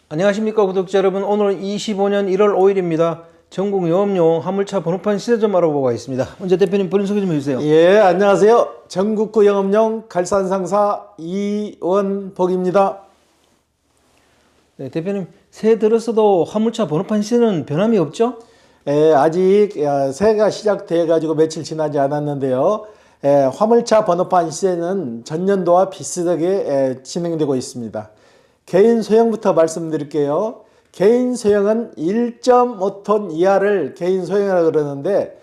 안녕하십니까 구독자 여러분. 오늘은 25년 1월 5일입니다. 전국 영업용 화물차 번호판 시세점 알아보고 있습니다. 먼저 대표님 본인 소개 좀 해주세요. 예, 안녕하세요. 전국구 영업용 갈산상사 이원복입니다. 네, 대표님 새해 들었어도 화물차 번호판 시세는 변함이 없죠? 예, 아직 새해가 시작돼 가지고 며칠 지나지 않았는데요. 화물차 번호판 시세는 전년도와 비슷하게 진행되고 있습니다. 개인 소형부터 말씀드릴게요. 개인 소형은 1.5톤 이하를 개인 소형이라고 그러는데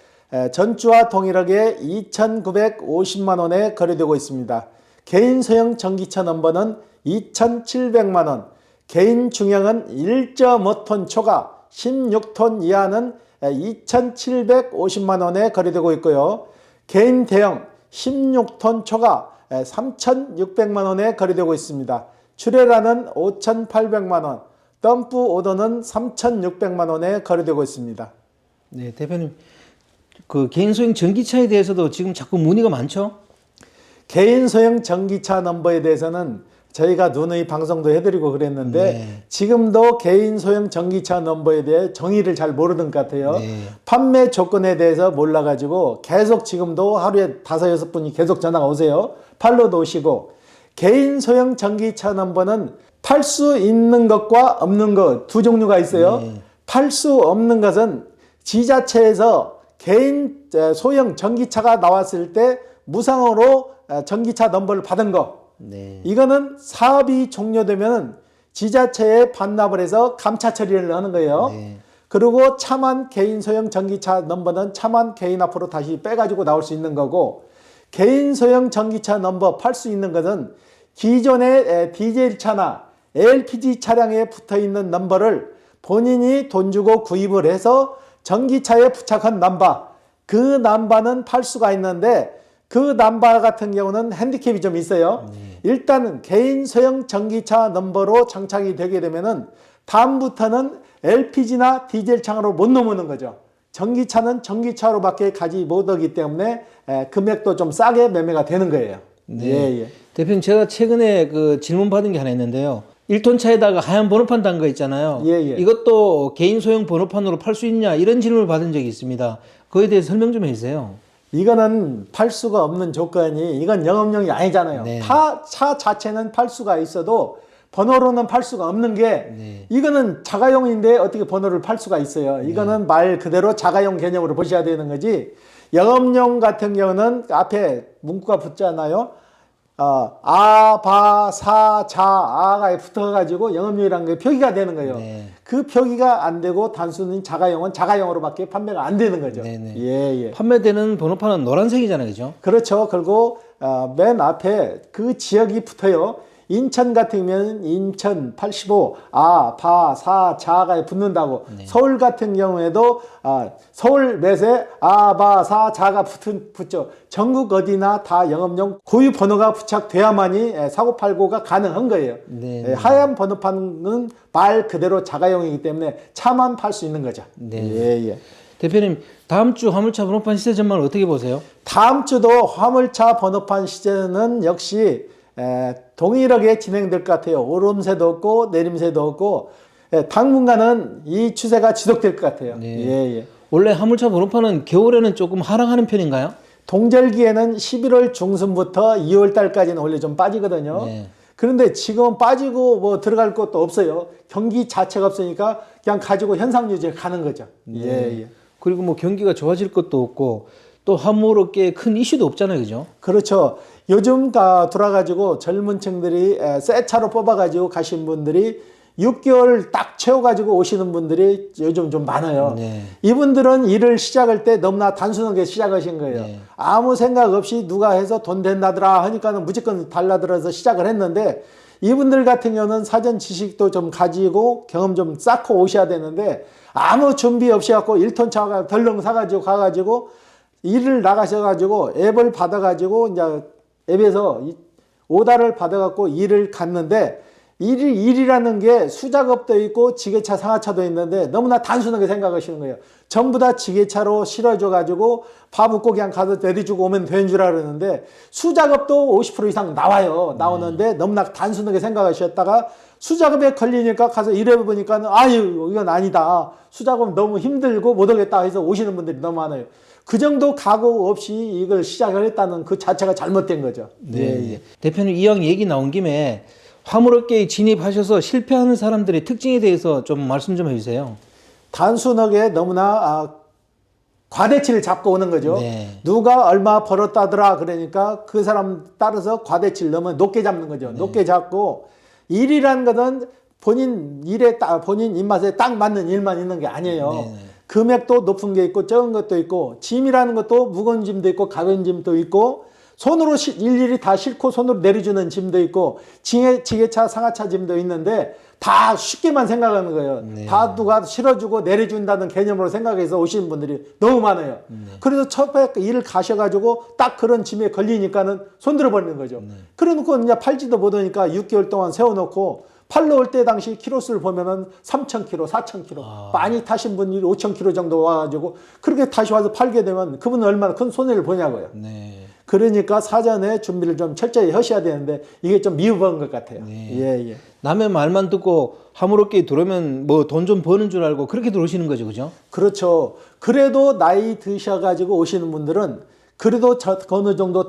전주와 동일하게 2,950만 원에 거래되고 있습니다. 개인 소형 전기차 넘버는 2,700만 원, 개인 중형은 1.5톤 초과 16톤 이하는 2,750만 원에 거래되고 있고요. 개인 대형 16톤 초과 3,600만 원에 거래되고 있습니다. 출애라는 5,800만 원, 덤프 오더는 3,600만 원에 거래되고 있습니다. 네, 대표님 그 개인 소형 전기차에 대해서도 지금 자꾸 문의가 많죠? 개인 소형 전기차 넘버에 대해서는 저희가 누누이 방송도 해드리고 그랬는데 네. 지금도 개인 소형 전기차 넘버에 대해 정의를 잘 모르는 것 같아요. 네. 판매 조건에 대해서 몰라가지고 계속 지금도 하루에 5-6분이 계속 전화가 오세요. 팔로도 오시고. 개인 소형 전기차 넘버는 팔 수 있는 것과 없는 것 두 종류가 있어요. 네. 팔 수 없는 것은 지자체에서 개인 소형 전기차가 나왔을 때 무상으로 전기차 넘버를 받은 거. 네. 이거는 사업이 종료되면 지자체에 반납을 해서 감차 처리를 하는 거예요. 네. 그리고 차만 개인 소형 전기차 넘버는 차만 개인 앞으로 다시 빼가지고 나올 수 있는 거고, 개인 소형 전기차 넘버 팔 수 있는 것은 기존의 디젤 차나 LPG 차량에 붙어 있는 넘버를 본인이 돈 주고 구입을 해서 전기차에 부착한 넘버, 그 넘버는 팔 수가 있는데 그 넘버 같은 경우는 핸디캡이 좀 있어요. 일단은 개인 소형 전기차 넘버로 장착이 되게 되면은 다음부터는 LPG나 디젤 차량으로 못 넘어오는 거죠. 전기차는 전기차로밖에 가지 못하기 때문에 금액도 좀 싸게 매매가 되는 거예요. 네. 예. 대표님 제가 최근에 그 질문 받은 게 하나 있는데요. 1톤 차에다가 하얀 번호판 단 거 있잖아요. 예. 이것도 개인 소형 번호판으로 팔 수 있냐 이런 질문을 받은 적이 있습니다. 그거에 대해서 설명 좀 해주세요. 이거는 팔 수가 없는 조건이, 이건 영업용이 아니잖아요. 네. 차 자체는 팔 수가 있어도 번호로는 팔 수가 없는 게, 네. 이거는 자가용인데 어떻게 번호를 팔 수가 있어요. 이거는 말 그대로 자가용 개념으로 보셔야 되는 거지. 영업용 같은 경우는 앞에 문구가 붙잖아요. 아, 바, 사, 자, 아가 붙어가지고 영업용이라는 게 표기가 되는 거예요. 네. 그 표기가 안 되고 단순히 자가용은 자가용으로밖에 판매가 안 되는 거죠. 네네. 예. 판매되는 번호판은 노란색이잖아요, 그죠? 그렇죠. 그리고 맨 앞에 그 지역이 붙어요. 인천 같은 경우는 인천 85, 아, 바, 사, 자가 붙는다고. 네. 서울 같은 경우에도 서울 매세, 아, 바, 사, 자가 붙죠. 전국 어디나 다 영업용 고유 번호가 부착돼야만이 사고팔고가 가능한 거예요. 네. 하얀 번호판은 말 그대로 자가용이기 때문에 차만 팔 수 있는 거죠. 네. 예. 대표님 다음 주 화물차 번호판 시세 전망을 어떻게 보세요? 다음 주도 화물차 번호판 시세는 역시 동일하게 진행될 것 같아요. 오름세도 없고 내림세도 없고 당분간은 이 추세가 지속될 것 같아요. 네. 예. 원래 화물차 번호판은 겨울에는 조금 하락하는 편인가요? 동절기에는 11월 중순부터 2월 달까지는 원래 좀 빠지거든요. 네. 그런데 지금은 빠지고 뭐 들어갈 것도 없어요. 경기 자체가 없으니까 그냥 가지고 현상 유지에 가는 거죠. 예. 그리고 뭐 경기가 좋아질 것도 없고 또 화물업계에 큰 이슈도 없잖아요, 그죠? 그렇죠. 요즘 다 돌아가지고 젊은 층들이 새 차로 뽑아가지고 가신 분들이 6개월 딱 채워가지고 오시는 분들이 요즘 좀 많아요. 네. 이분들은 일을 시작할 때 너무나 단순하게 시작하신 거예요. 네. 아무 생각 없이 누가 해서 돈 된다더라 하니까는 무조건 달라들어서 시작을 했는데, 이분들 같은 경우는 사전 지식도 좀 가지고 경험 좀 쌓고 오셔야 되는데 아무 준비 없이 갖고 1톤 차가 덜렁 사가지고 가가지고 일을 나가셔가지고 앱을 받아가지고 이제 앱에서 오다를 받아갖고 일을 갔는데 일이라는 게 수작업도 있고 지게차, 상하차도 있는데 너무나 단순하게 생각하시는 거예요. 전부 다 지게차로 실어줘가지고 밥 먹고 그냥 가서 내려주고 오면 되는 줄 알았는데 수작업도 50% 이상 나오는데 너무나 단순하게 생각하셨다가 수작업에 걸리니까 가서 일해보니까 아유 이건 아니다. 수작업 너무 힘들고 못하겠다 해서 오시는 분들이 너무 많아요. 그 정도 각오 없이 이걸 시작을 했다는 그 자체가 잘못된 거죠. 네. 대표님 이왕 얘기 나온 김에 화물업계에 진입하셔서 실패하는 사람들의 특징에 대해서 좀 말씀 좀 해주세요. 단순하게 너무나 과대치를 잡고 오는 거죠. 네. 누가 얼마 벌었다더라 그러니까 그 사람 따라서 과대치를 너무 높게 잡는 거죠. 높게 잡고 일이라는 것은 본인 입맛에 딱 맞는 일만 있는 게 아니에요. 네. 금액도 높은 게 있고 적은 것도 있고 짐이라는 것도 무거운 짐도 있고 가벼운 짐도 있고 손으로 일일이 다 싣고 손으로 내려주는 짐도 있고 지게차, 상하차 짐도 있는데 다 쉽게만 생각하는 거예요. 네. 다 누가 실어주고 내려준다는 개념으로 생각해서 오시는 분들이 너무 많아요. 그래서 처음에 일을 가셔가지고 딱 그런 짐에 걸리니까는 손들어 버리는 거죠. 그래놓고 이제 팔지도 못하니까 6개월 동안 세워놓고 팔러 올 때 당시 키로수를 보면은 3,000km, 4,000km 많이 타신 분이 5,000km 정도 와가지고 그렇게 다시 와서 팔게 되면 그분은 얼마나 큰 손해를 보냐고요. 네. 그러니까 사전에 준비를 좀 철저히 하셔야 되는데 이게 좀 미흡한 것 같아요. 네. 예. 남의 말만 듣고 화물업계에 들어오면 뭐 돈 좀 버는 줄 알고 그렇게 들어오시는 거죠, 그죠? 그렇죠. 그래도 나이 드셔가지고 오시는 분들은 그래도 어느 정도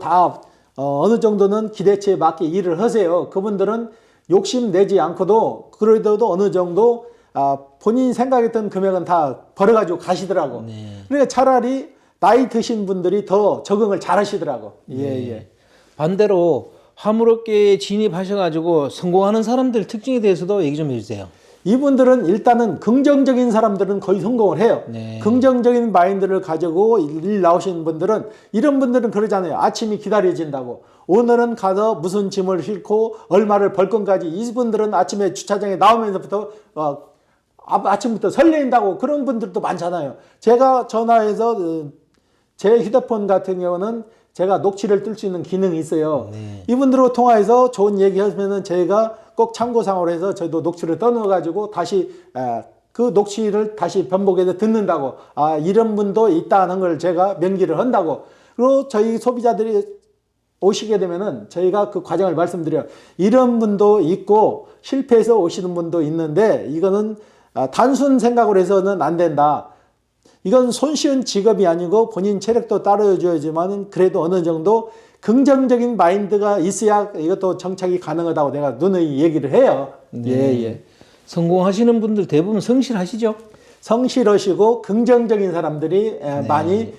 어느 정도는 기대치에 맞게 일을 하세요. 그분들은 욕심 내지 않고도 그래도 어느 정도 본인이 생각했던 금액은 다 벌어가지고 가시더라고. 네. 그러니까 차라리 나이 드신 분들이 더 적응을 잘 하시더라고. 예. 반대로 화물업계에 진입하셔가지고 성공하는 사람들 특징에 대해서도 얘기 좀 해주세요. 이분들은 일단은 긍정적인 사람들은 거의 성공을 해요. 네. 긍정적인 마인드를 가지고 일 나오시는 분들은 이런 분들은 그러잖아요. 아침이 기다려진다고. 오늘은 가서 무슨 짐을 싣고 얼마를 벌 건까지 이분들은 아침에 주차장에 나오면서부터 아침부터 설레인다고 그런 분들도 많잖아요. 제가 전화해서 제 휴대폰 같은 경우는 제가 녹취를 뜰 수 있는 기능이 있어요. 네. 이분들하고 통화해서 좋은 얘기 하시면은 제가 꼭 참고상으로 해서 저도 녹취를 떠넣어가지고 다시 그 녹취를 다시 반복해서 듣는다고. 이런 분도 있다는 걸 제가 명기를 한다고. 그리고 저희 소비자들이 오시게 되면은 저희가 그 과정을 말씀드려요. 이런 분도 있고 실패해서 오시는 분도 있는데 이거는 단순 생각으로 해서는 안 된다. 이건 손쉬운 직업이 아니고 본인 체력도 따라줘야지만 그래도 어느 정도 긍정적인 마인드가 있어야 이것도 정착이 가능하다고 내가 누누이 얘기를 해요. 네. 예. 성공하시는 분들 대부분 성실하시죠? 성실하시고 긍정적인 사람들이 많이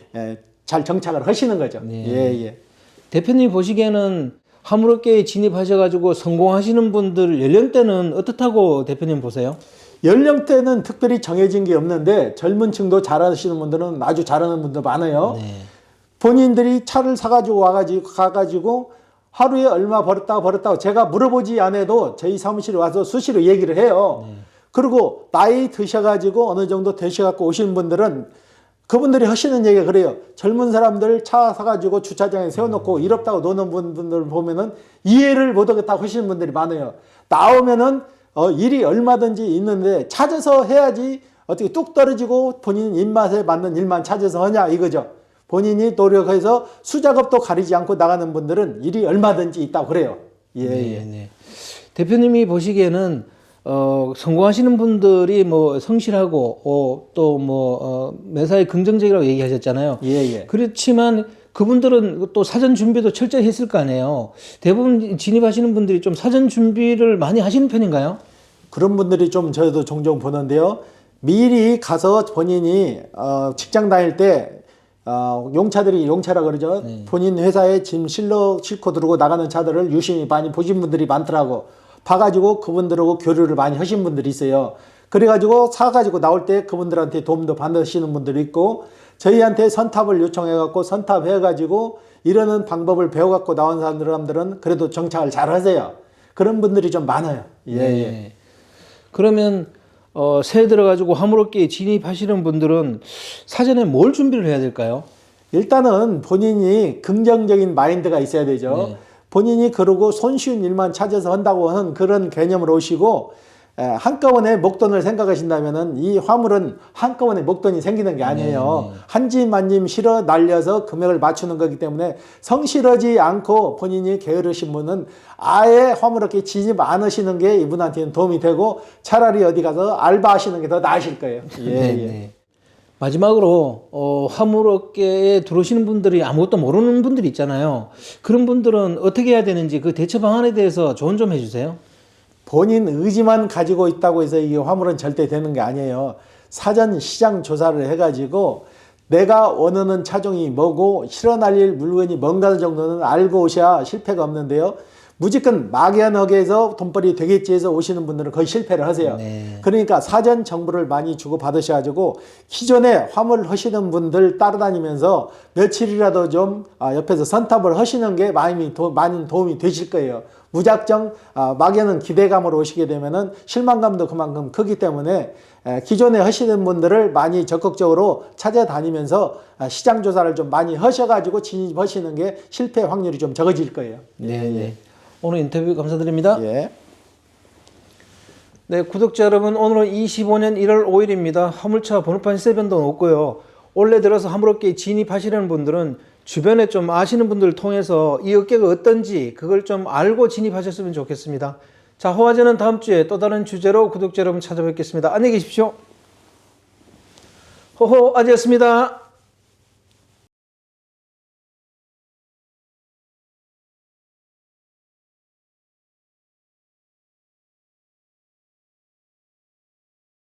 잘 정착을 하시는 거죠. 네. 예. 대표님 보시기에는 화물업계에 진입하셔가지고 성공하시는 분들 연령대는 어떻다고 대표님 보세요? 연령대는 특별히 정해진 게 없는데 젊은 층도 잘하시는 분들은 아주 잘하는 분도 많아요. 네. 본인들이 차를 사가지고 가가지고 하루에 얼마 벌었다고 제가 물어보지 않아도 저희 사무실에 와서 수시로 얘기를 해요. 그리고 나이 드셔가지고 어느 정도 되셔갖고 오시는 분들은 그분들이 하시는 얘기가 그래요. 젊은 사람들 차 사가지고 주차장에 세워놓고 일 없다고 노는 분들 보면은 이해를 못하겠다고 하시는 분들이 많아요. 나오면은 일이 얼마든지 있는데 찾아서 해야지 어떻게 뚝 떨어지고 본인 입맛에 맞는 일만 찾아서 하냐 이거죠. 본인이 노력해서 수작업도 가리지 않고 나가는 분들은 일이 얼마든지 있다고 그래요. 네. 대표님이 보시기에는 성공하시는 분들이 뭐 성실하고 또 뭐 매사에 긍정적이라고 얘기하셨잖아요. 그렇지만 그분들은 또 사전 준비도 철저히 했을 거 아니에요. 대부분 진입하시는 분들이 좀 사전 준비를 많이 하시는 편인가요? 그런 분들이 좀 저희도 종종 보는데요. 미리 가서 본인이 직장 다닐 때 용차들이 용차라 그러죠. 본인 회사에 짐 싣고 들고 나가는 차들을 유심히 많이 보신 분들이 많더라고. 봐가지고 그분들하고 교류를 많이 하신 분들이 있어요. 그래가지고 사가지고 나올 때 그분들한테 도움도 받으시는 분들이 있고 저희한테 선탑을 요청해갖고 선탑해가지고 이러는 방법을 배워갖고 나온 사람들은 그래도 정착을 잘 하세요. 그런 분들이 좀 많아요. 네. 그러면 새해 들어가지고 화물업계에 진입하시는 분들은 사전에 뭘 준비를 해야 될까요? 일단은 본인이 긍정적인 마인드가 있어야 되죠. 본인이 그러고 손쉬운 일만 찾아서 한다고 하는 그런 개념으로 오시고 한꺼번에 목돈을 생각하신다면은 이 화물은 한꺼번에 목돈이 생기는 게 아니에요. 한 집 만 집 실어 날려서 금액을 맞추는 거기 때문에 성실하지 않고 본인이 게으르신 분은 아예 화물업계 진입 안 하시는 게 이분한테는 도움이 되고 차라리 어디 가서 알바하시는 게 더 나으실 거예요. 예. 마지막으로 화물업계에 들어오시는 분들이 아무것도 모르는 분들이 있잖아요. 그런 분들은 어떻게 해야 되는지 그 대처 방안에 대해서 조언 좀 해주세요. 본인 의지만 가지고 있다고 해서 이 화물은 절대 되는 게 아니에요. 사전 시장 조사를 해가지고 내가 원하는 차종이 뭐고 실어 날릴 물건이 뭔가 정도는 알고 오셔야 실패가 없는데요. 무조건 막연하게 해서 돈벌이 되겠지 해서 오시는 분들은 거의 실패를 하세요. 그러니까 사전 정보를 많이 주고 받으셔가지고 기존에 화물 하시는 분들 따라다니면서 며칠이라도 좀 옆에서 선탑을 하시는 게 많은 도움이 되실 거예요. 무작정 막연한 기대감으로 오시게 되면은 실망감도 그만큼 크기 때문에 기존에 하시는 분들을 많이 적극적으로 찾아다니면서 시장 조사를 좀 많이 하셔가지고 진입하시는 게 실패 확률이 좀 적어질 거예요. 오늘 인터뷰 감사드립니다. 예. 네, 구독자 여러분, 오늘은 25년 1월 5일입니다. 화물차 번호판 시세 변동 없고요. 올해 들어서 화물업계에 진입하시려는 분들은 주변에 좀 아시는 분들을 통해서 이 업계가 어떤지 그걸 좀 알고 진입하셨으면 좋겠습니다. 자, 호화제는 다음 주에 또 다른 주제로 구독자 여러분 찾아뵙겠습니다. 안녕히 계십시오. 호호아지였습니다.